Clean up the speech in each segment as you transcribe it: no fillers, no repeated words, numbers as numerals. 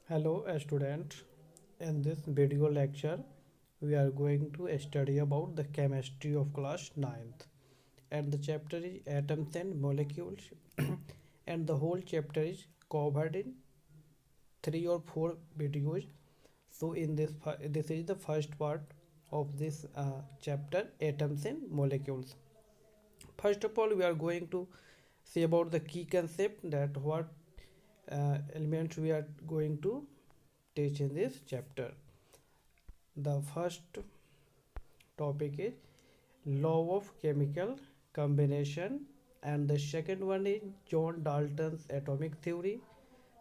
Hello student, in this video lecture we are going to study about the chemistry of class 9th, and the chapter is atoms and molecules and the whole chapter is covered in 3 or 4 videos. So in this is the first part of this chapter, atoms and molecules. First of all, we are going to see about the key concept, that what elements we are going to teach in this chapter. The first topic is law of chemical combination, and the second one is John Dalton's atomic theory.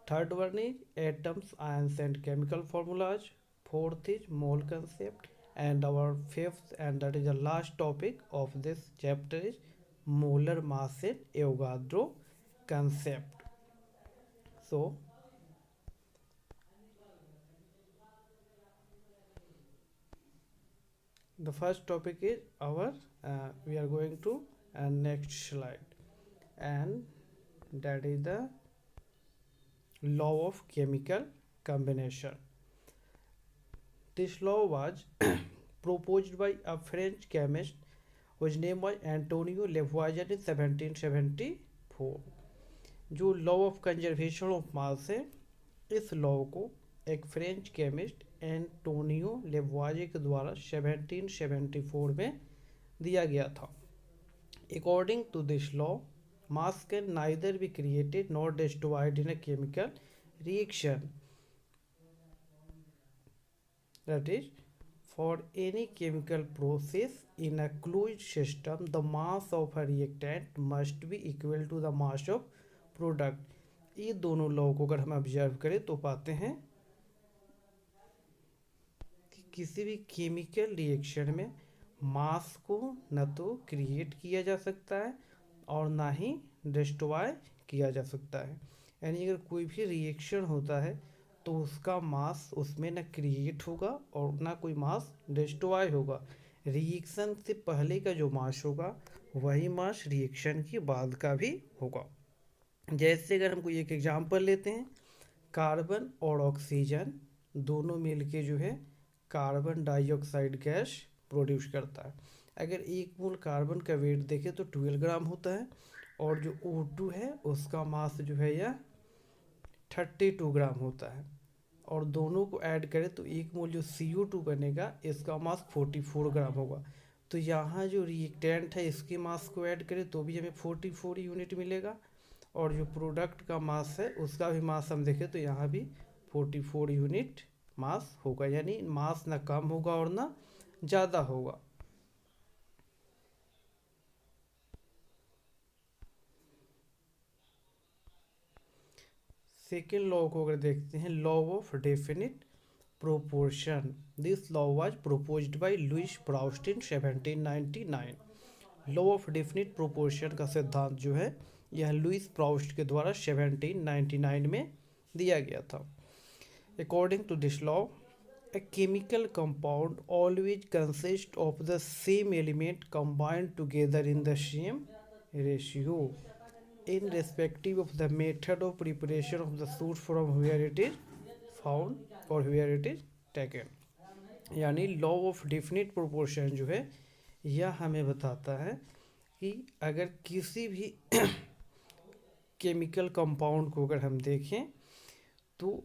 Third one is atoms, ions and chemical formulas. Fourth is mole concept, and our fifth and that is the last topic of this chapter is molar mass and Avogadro concept. So the first topic is our we are going to next slide, and that is the law of chemical combination. This law was proposed by a French chemist whose name was Antonio Lavoisier in 1774. जो law of conservation of mass है, इस law को एक French chemist Antonio लेवॉइजे के द्वारा 1774 में दिया गया था. According to this law, mass can neither be created nor destroyed in a chemical reaction. That is, for any chemical process in a closed system, the mass of a reactant must be equal to the mass of product. ये दोनों law को अगर हम observe करें तो पाते हैं कि किसी भी केमिकल रिएक्शन में मास को न तो क्रिएट किया जा सकता है और ना ही डिस्ट्रॉय किया जा सकता है. यानी अगर कोई भी रिएक्शन होता है तो उसका मास उसमें ना क्रिएट होगा और ना कोई मास डिस्ट्रॉय होगा. रिएक्शन से पहले का जो मास होगा वही मास रिएक्शन के बाद का भी होगा. जैसे अगर हम कोई एक एग्जांपल लेते हैं, कार्बन और ऑक्सीजन दोनों मिलके जो है कार्बन डाइऑक्साइड गैस प्रोड्यूस करता है. अगर एक मोल कार्बन का वेट देखें तो 12 ग्राम होता है, और जो O2 है उसका मास जो है यह 32 ग्राम होता है. और दोनों को ऐड करें तो एक मोल जो CO2 बनेगा इसका मास 44 ग्राम होगा. तो यहाँ जो रिएक्टेंट है इसके मास को ऐड करें तो भी हमें 44 यूनिट मिलेगा, और जो प्रोडक्ट का मास है उसका भी मास हम देखें तो यहाँ भी 44 यूनिट मास होगा. यानी मास ना कम होगा और ना ज़्यादा होगा. सेकेंड लॉ को अगर देखते हैं, law of definite proportion. This law was proposed by Louis Proust in 1799. Law of definite proportion का सिद्धांत जो है यह लुइस प्राउस्ट के द्वारा 1799 में दिया गया था. According to this law, a chemical compound always consists of the same element combined together in the same ratio, irrespective of the method of preparation of the source from where it is found or where it is taken. यानी law of definite proportion जो है यह हमें बताता है कि अगर किसी भी केमिकल कंपाउंड को अगर हम देखें तो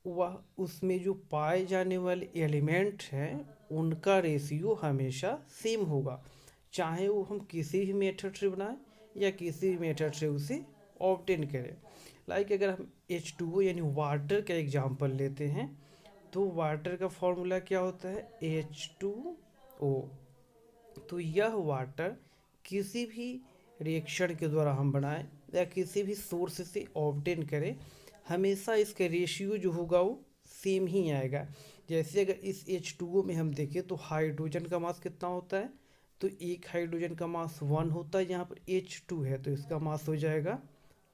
वह उसमें जो पाए जाने वाले एलिमेंट हैं उनका रेशियो हमेशा सेम होगा, चाहे वो हम किसी भी मेथड से बनाएं या किसी भी मेथड से उसे ऑब्टेन करें. लाइक अगर हम H2O यानी वाटर का एग्जांपल लेते हैं तो वाटर का फॉर्मूला क्या होता है, H2O. तो यह वाटर किसी भी रिएक्शन के द्वारा हम बनाएं या किसी भी सोर्स से ऑब्टेन करें, हमेशा इसका रेशियो जो होगा वो सेम ही आएगा. जैसे अगर इस H2O में हम देखें तो हाइड्रोजन का मास कितना होता है, तो एक हाइड्रोजन का मास 1 होता है. यहाँ पर H2 है तो इसका मास हो जाएगा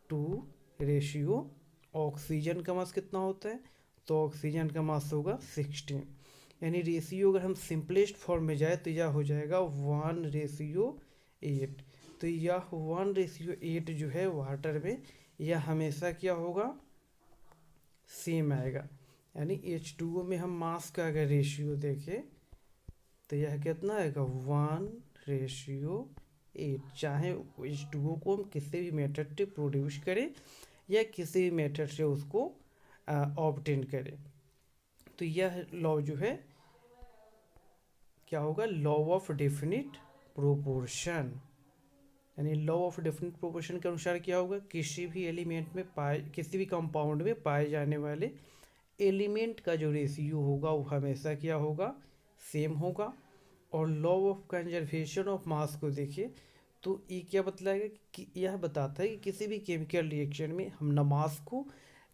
2 रेशियो. ऑक्सीजन का मास कितना होता है, तो ऑक्सीजन का मास होगा 16. यानी रेशियो अगर हम सिंपलेस्ट फॉर्म में जाए तो यह हो जाएगा 1:8. तो यह 1:8 जो है वाटर में यह हमेशा क्या होगा, सेम आएगा. यानी H2O में हम मास का अगर रेशियो देखें तो यह कितना आएगा 1:8। चाहे H2O को हम किसी भी मेथड से प्रोड्यूस करें या किसी भी मेथड से उसको ऑब्टेन करें, तो यह लॉ जो है क्या होगा, लॉ ऑफ डेफिनिट प्रोपोर्शन। यानी लॉ ऑफ डेफिनिट प्रोपोर्शन के अनुसार क्या होगा, किसी भी एलिमेंट में पाए, किसी भी कंपाउंड में पाए जाने वाले एलिमेंट का जो रेशियो होगा वो हमेशा क्या होगा, सेम होगा। और law of conservation of mass को देखिए तो ये क्या बतलाएगा कि यह बताता है कि किसी भी केमिकल रिएक्शन में हम न मास को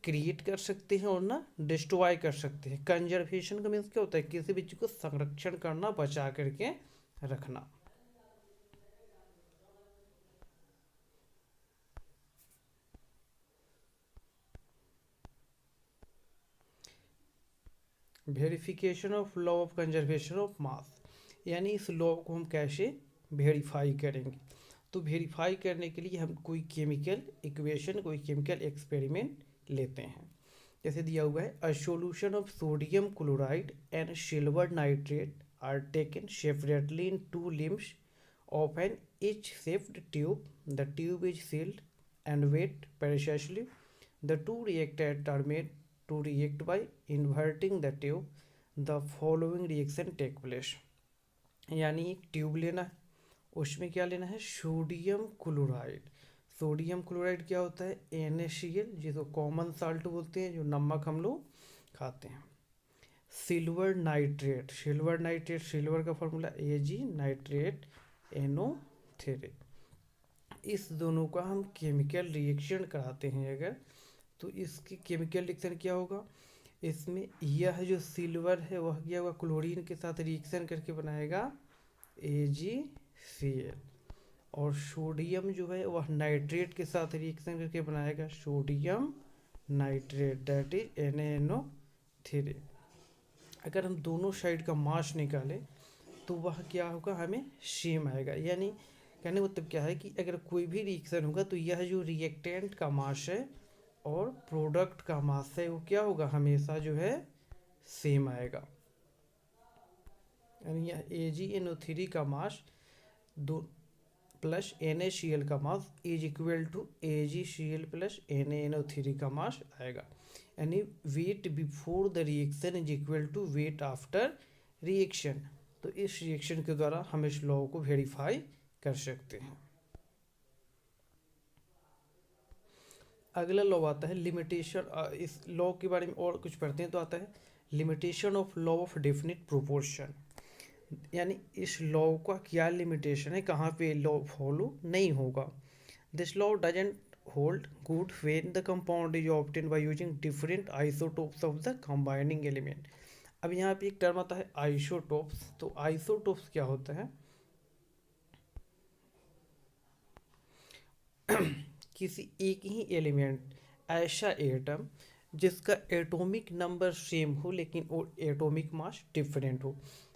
क्रिएट कर सकते हैं और ना डिस्ट्रॉय कर सकते हैं। कंजर्वेशन का मीन्स क्या होता है, किसी भी चीज़ को संरक्षण करना, बचा करके रखना। Verification of law of conservation of mass, यानी इस लॉ को हम कैसे वेरीफाई करेंगे। तो वेरीफाई करने के लिए हम कोई केमिकल इक्वेशन, कोई केमिकल एक्सपेरिमेंट लेते हैं। जैसे दिया हुआ है, a solution of sodium chloride and silver nitrate are taken separately in two limbs of an each shaped tube. The tube is sealed and weighed precisely. The two reactants are made to react by inverting the tube. The following reaction take place. यानी एक tube लेना है, उसमें क्या लेना है, sodium chloride. Sodium chloride क्या होता है, NaCl, जिसको कॉमन साल्ट बोलते हैं, जो नमक हम लोग खाते हैं। Silver nitrate, silver nitrate, silver का फॉर्मूला Ag, नाइट्रेट NO3। इस दोनों का हम केमिकल रिएक्शन कराते हैं अगर, तो इसकी केमिकल रिएक्शन क्या होगा, इसमें यह जो सिल्वर है वह क्या होगा, क्लोरीन के साथ रिएक्शन करके बनाएगा AgCl। और सोडियम जो है वह नाइट्रेट के साथ रिएक्शन करके बनाएगा sodium nitrate, that is NaNO3। अगर हम दोनों साइड का मास निकालें तो वह क्या होगा, हमें सेम आएगा। यानी कहने का मतलब क्या है कि अगर कोई भी रिएक्शन होगा तो यह जो रिएक्टेंट का मास है और प्रोडक्ट का मास है वो क्या होगा, हमेशा जो है सेम आएगा। यानी यह AgNO3 का मास दो प्लस NaCl का mass is equal to AgCl plus NaNO3 का मास आएगा। यानी weight before the reaction is equal to weight after reaction. तो इस रिएक्शन के द्वारा हम इस लॉ को वेरीफाई कर सकते हैं। अगला लॉ आता है लिमिटेशन। इस लॉ के बारे में और कुछ पढ़ते हैं तो आता है limitation of law of definite proportion. यानी इस लॉ का क्या लिमिटेशन है, कहाँ पे लॉ फॉलो नहीं होगा। This law doesn't hold good when the compound is obtained by using different isotopes of the combining element. अब यहाँ पे एक टर्म आता है आइसोटोप्स। तो आइसोटोप्स क्या होता है, किसी एक ही एलिमेंट, ऐसा एटम जिसका एटॉमिक नंबर सेम हो लेकिन वो एटॉमिक मास डिफरेंट हो।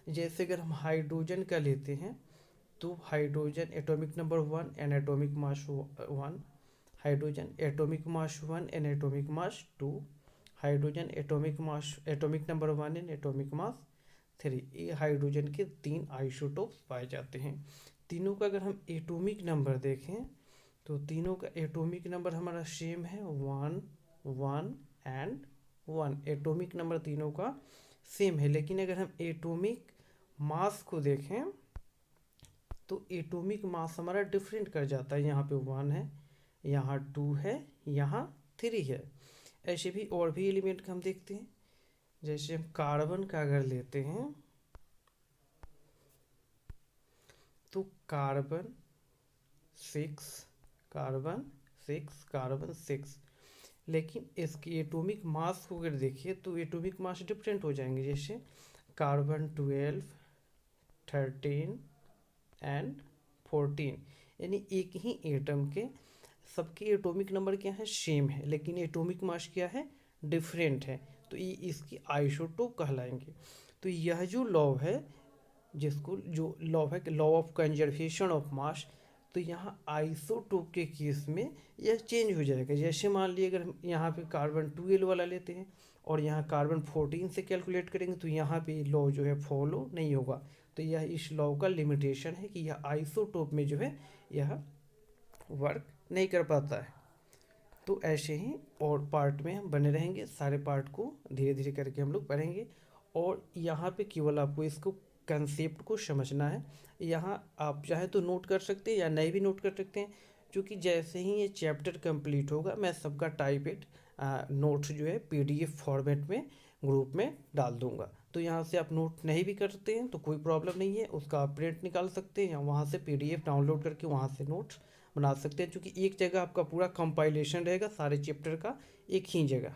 जैसे अगर हम हाइड्रोजन का लेते हैं तो hydrogen atomic number 1 and atomic mass 1, hydrogen atomic mass 1 and atomic mass 2, hydrogen atomic mass, atomic number 1 and atomic mass 3। ये हाइड्रोजन के 3 आइसोटोप्स पाए जाते हैं। तीनों का अगर हम एटॉमिक नंबर देखें तो तीनों का एटॉमिक नंबर हमारा सेम है, 1 1 एंड 1। एटॉमिक नंबर तीनों का सेम है। लेकिन अगर हम एटॉमिक मास को देखें तो एटॉमिक मास हमारा डिफरेंट कर जाता है। यहाँ पे 1 है, यहाँ 2 है, यहाँ 3 है। ऐसे भी और भी एलिमेंट का हम देखते हैं। जैसे हम कार्बन का अगर लेते हैं तो कार्बन 6, कार्बन 6, कार्बन 6। लेकिन इसकी एटॉमिक मास को अगर देखिए तो एटॉमिक मास डिफरेंट हो जाएंगे। जैसे कार्बन 12, 13 एंड 14। यानी एक ही एटम के सबके एटॉमिक नंबर क्या है, सेम है, लेकिन एटॉमिक मास क्या है, डिफरेंट है। तो ये इसकी आइसोटोप कहलाएंगे। तो यह जो लॉ है, जिसको जो लॉ है law of conservation of mass, तो यहाँ आइसोटोप के केस में यह चेंज हो जाएगा। जैसे मान लीजिए अगर हम यहाँ पे कार्बन 2l वाला लेते हैं और यहाँ कार्बन 14 से कैलकुलेट करेंगे तो यहाँ पे लॉ जो है फॉलो नहीं होगा। तो यह इस लॉ का लिमिटेशन है कि यह आइसोटोप में जो है यह वर्क नहीं कर पाता है। तो ऐसे ही और पार्ट में हम बने रहेंगे, सारे पार्ट को धीरे धीरे करके हम लोग पढ़ेंगे। और यहाँ पे केवल आपको इसको कंसेप्ट को समझना है। यहाँ आप चाहे तो नोट कर सकते हैं या नहीं भी नोट कर सकते हैं, क्योंकि जैसे ही ये चैप्टर कंप्लीट होगा मैं सबका टाइपेड नोट्स जो है पीडीएफ फॉर्मेट में ग्रुप में डाल दूंगा। तो यहाँ से आप नोट नहीं भी करते हैं तो कोई प्रॉब्लम नहीं है, उसका आप प्रिंट निकाल सकते हैं या वहाँ से पीडीएफ डाउनलोड करके वहाँ से नोट्स बना सकते हैं, क्योंकि एक जगह आपका पूरा कंपाइलेशन रहेगा सारे चैप्टर का एक ही जगह।